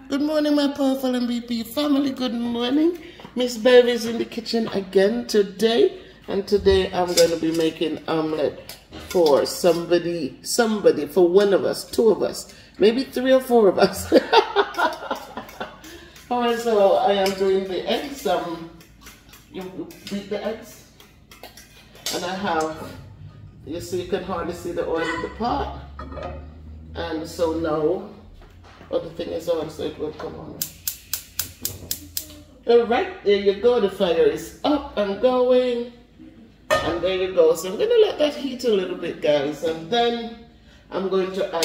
Good morning, my powerful MBP family. Good morning. Miss Bev is in the kitchen again today. And today I'm going to be making omelette for somebody, for one of us, two of us, maybe 3 or 4 of us. Alright, so I am doing the eggs. You beat the eggs. And I have, you see, you can hardly see the oil in the pot. And so now, the thing is on, so it will come on. Alright, there you go. The fire is up and going. And there you go. So I'm going to let that heat a little bit, guys. And then I'm going to add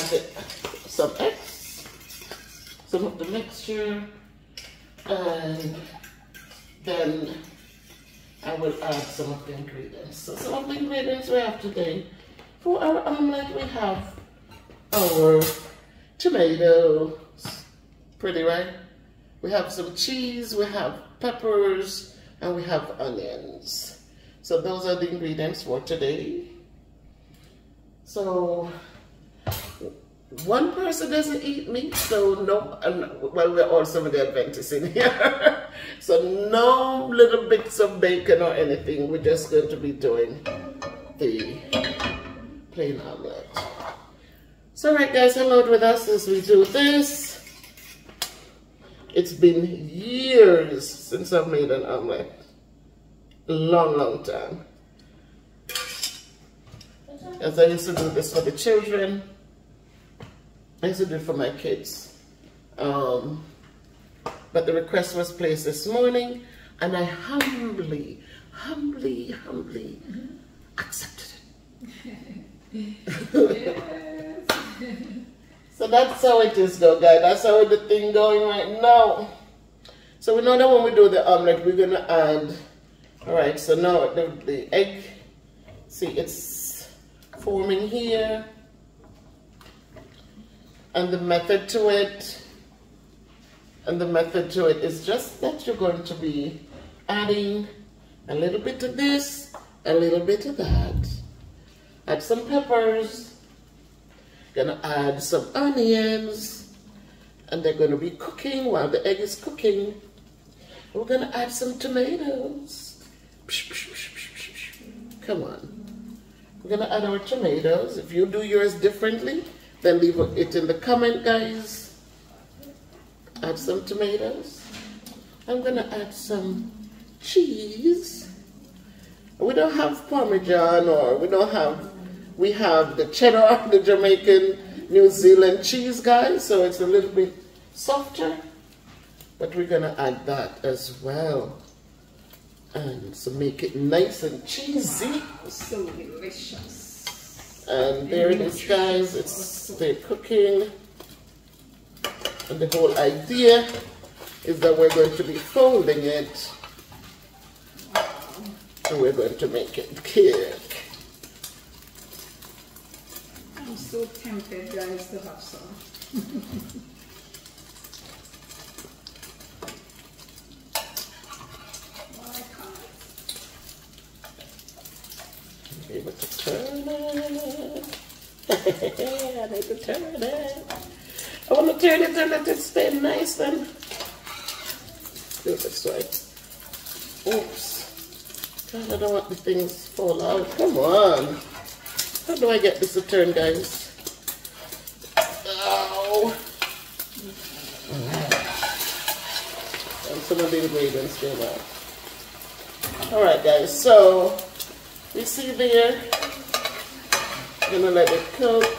some eggs, some of the mixture. And then I will add some of the ingredients. So some of the ingredients we have today for our omelette, we have our tomatoes, pretty, right? We have some cheese, we have peppers, and we have onions. So those are the ingredients for today. So one person doesn't eat meat, so no, well, we're all some of the Adventists in here. So no little bits of bacon or anything. We're just going to be doing the plain omelette. So alright guys, hang out with us as we do this. It's been years since I've made an omelette. A long, long time. As I used to do this for the children. I used to do it for my kids. But the request was placed this morning and I humbly accepted it. So that's how it is though, guys. That's how the thing going right now. So we know that when we do the omelette, we're gonna add, alright, so now the egg, see it's forming here. And the method to it is just that you're going to be adding a little bit of this, a little bit of that. Add some peppers. Gonna add some onions, and they're gonna be cooking while the egg is cooking. We're gonna add some tomatoes. Come on. We're gonna add our tomatoes. If you do yours differently, then leave it in the comment, guys. Add some tomatoes. I'm gonna add some cheese. We don't have Parmesan, or we have the cheddar, the Jamaican, New Zealand cheese, guys, so it's a little bit softer, but we're gonna add that as well. And so make it nice and cheesy. So delicious. And there it is, guys, they're cooking. And the whole idea is that we're going to be folding it. And we're going to make it cake. I'm so tempted, guys, to have some. I can't. Be able to turn it. I need to turn it. I want to turn it and let it stay nice and do it this way. Oops. God, I don't want the things to fall out. Come on. How do I get this to turn, guys? Ow. And some of the ingredients came out. Alright, guys, so you see there, I'm gonna let it cook.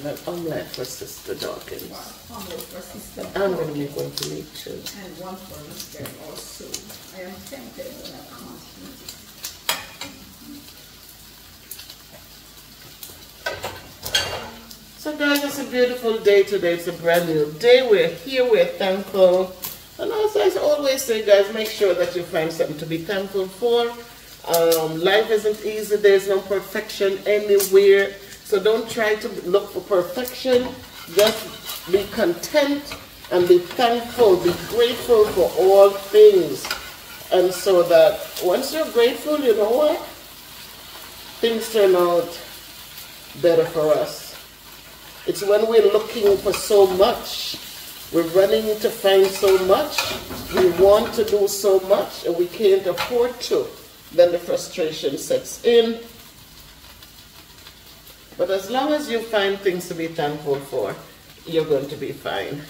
An omelette for Sister Dawkins. Omelette for Sister I'm going to make one for me too. And one for Mr. also. I am tempted, but I can't eat it. So guys, it's a beautiful day today. It's a brand new day. We're here. We're thankful. And also, as I always say, guys, make sure that you find something to be thankful for. Life isn't easy. There's no perfection anywhere. So don't try to look for perfection. Just be content and be thankful, be grateful for all things. And so that once you're grateful, you know what? Things turn out better for us. It's when we're looking for so much, we're running to find so much, we want to do so much, and we can't afford to, then the frustration sets in. But as long as you find things to be thankful for, you're going to be fine.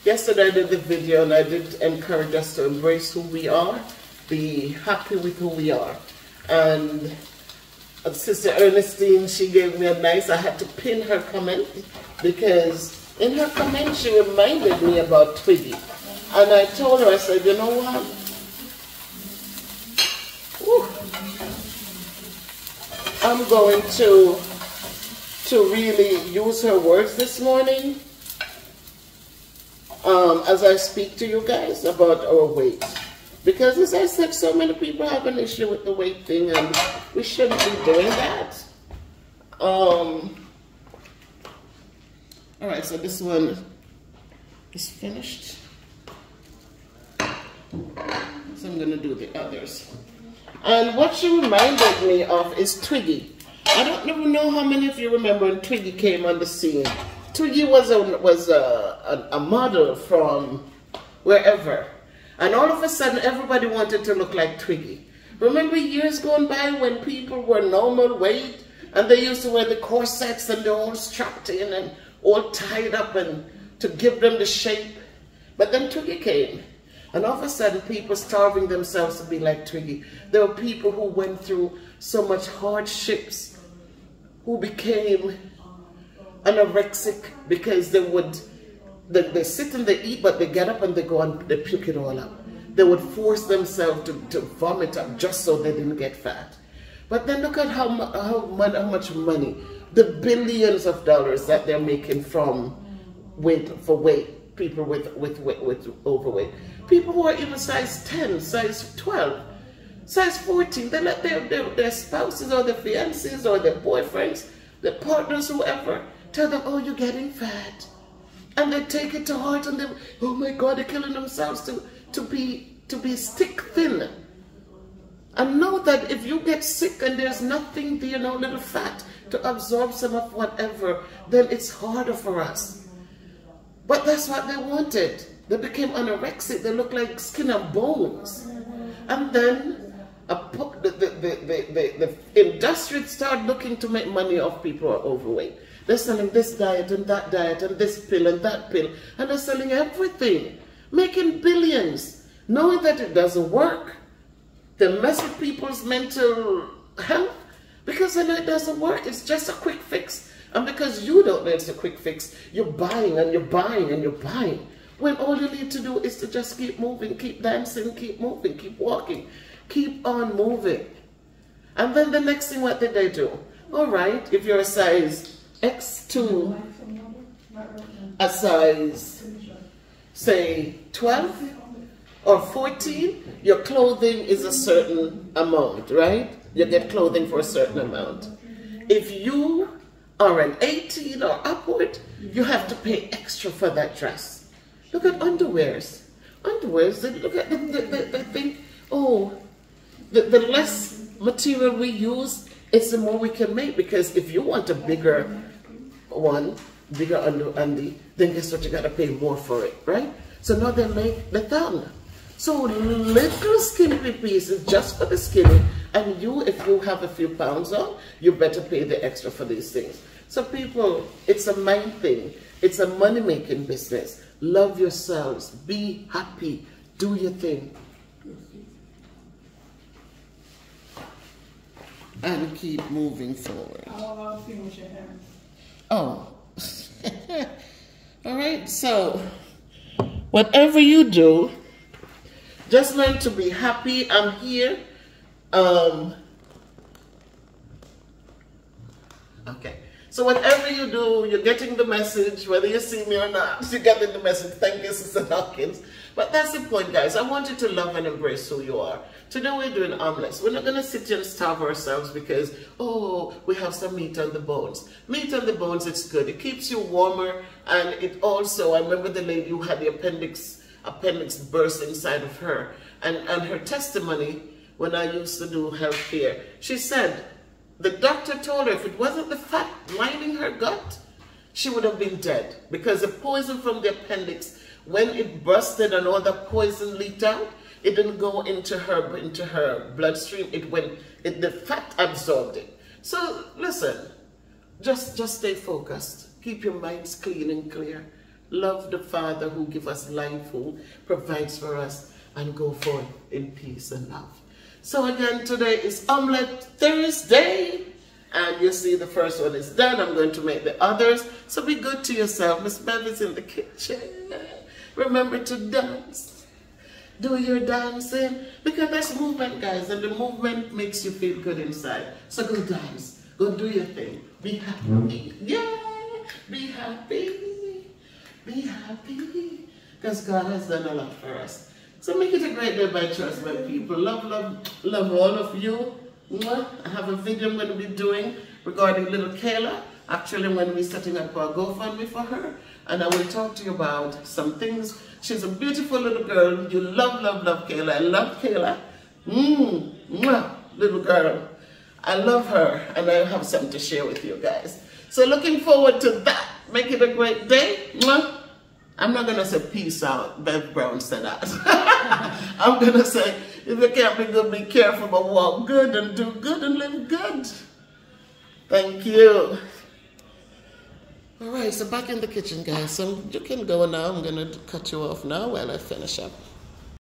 Yesterday I did the video and I did encourage us to embrace who we are, be happy with who we are. And Sister Ernestine, she gave me a nice, I had to pin her comment because in her comment she reminded me about Twiggy. And I told her, I said, you know what? Woo. I'm going to really use her words this morning as I speak to you guys about our weight. Because as I said, so many people have an issue with the weight thing and we shouldn't be doing that. Alright, so this one is finished. So I'm going to do the others. And what she reminded me of is Twiggy. I don't even know how many of you remember when Twiggy came on the scene. Twiggy was a model from wherever. And all of a sudden, everybody wanted to look like Twiggy. Remember years gone by when people were normal weight and they used to wear the corsets and they're all strapped in and all tied up and to give them the shape. But then Twiggy came. And all of a sudden, people starving themselves to be like Twiggy. There were people who went through so much hardships, who became anorexic because they sit and they eat, but they get up and they go and they puke it all up. They would force themselves to vomit up just so they didn't get fat. But then look at how much money, the billions of dollars that they're making from people with overweight. People who are even size 10, size 12, size 14, they let their spouses or their fiancés or their boyfriends, their partners, whoever, tell them, oh, you're getting fat. And they take it to heart and they, oh my God, they're killing themselves to be stick thin. And know that if you get sick and there's nothing there, no little fat to absorb some of whatever, then it's harder for us. But that's what they wanted. They became anorexic. They look like skin and bones. And then the industry started looking to make money off people who are overweight. They're selling this diet and this pill and that pill. And they're selling everything, making billions, knowing that it doesn't work. They mess with people's mental health because they know it doesn't work. It's just a quick fix. And because you don't know it's a quick fix, you're buying and you're buying and you're buying. When all you need to do is to just keep moving, keep dancing, keep moving, keep walking, keep on moving. And then the next thing, what did they do? All right, if you're a size X to a size, say, 12 or 14, your clothing is a certain amount, right? You get clothing for a certain amount. If you are an 18 or upward, you have to pay extra for that dress. Look at underwears. Underwears, they look at them, they think, oh, the less material we use, it's the more we can make. Because if you want a bigger one, bigger undie, then guess what? You got to pay more for it, right? So now they make the thong. So little skinny pieces just for the skinny, and you, if you have a few pounds on, you better pay the extra for these things. So people, it's a mind thing. It's a money-making business. Love yourselves. Be happy. Do your thing. And keep moving forward. Oh. All right, so whatever you do, just learn to be happy. I'm here. Okay. So whatever you do, you're getting the message, whether you see me or not, you're getting the message. Thank you, Sister Dawkins. But that's the point, guys. I want you to love and embrace who you are. Today we're doing omelettes. We're not going to sit here and starve ourselves because, oh, we have some meat on the bones. Meat on the bones, it's good. It keeps you warmer And it also, I remember the lady who had the appendix burst inside of her. And her testimony, when I used to do healthcare, she said, the doctor told her if it wasn't the fat lining her gut, she would have been dead. Because the poison from the appendix, when it busted and all the poison leaked out, it didn't go into her bloodstream. The fat absorbed it. So listen, just stay focused. Keep your minds clean and clear. Love the Father who gives us life, who provides for us, and go forth in peace and love. So again, today is Omlette Thursday. And you see the first one is done. I'm going to make the others. So be good to yourself. Miss Bev is in the kitchen. Remember to dance. Do your dancing. Because there's movement, guys. And the movement makes you feel good inside. So go dance. Go do your thing. Be happy. Yeah. Be happy. Be happy. Because God has done a lot for us. So make it a great day by choice, my people. Love, love, love all of you. I have a video I'm going to be doing regarding little Kayla. Actually, I'm going to be setting up a GoFundMe for her. And I will talk to you about some things. She's a beautiful little girl. You love, love, love Kayla. I love Kayla. Little girl. I love her. And I have something to share with you guys. So looking forward to that. Make it a great day. I'm not going to say peace out. Bev Brown said that. I'm going to say, if you can't be good, be careful, but walk good and do good and live good. Thank you. All right, so back in the kitchen, guys. So you can go now. I'm going to cut you off now while I finish up.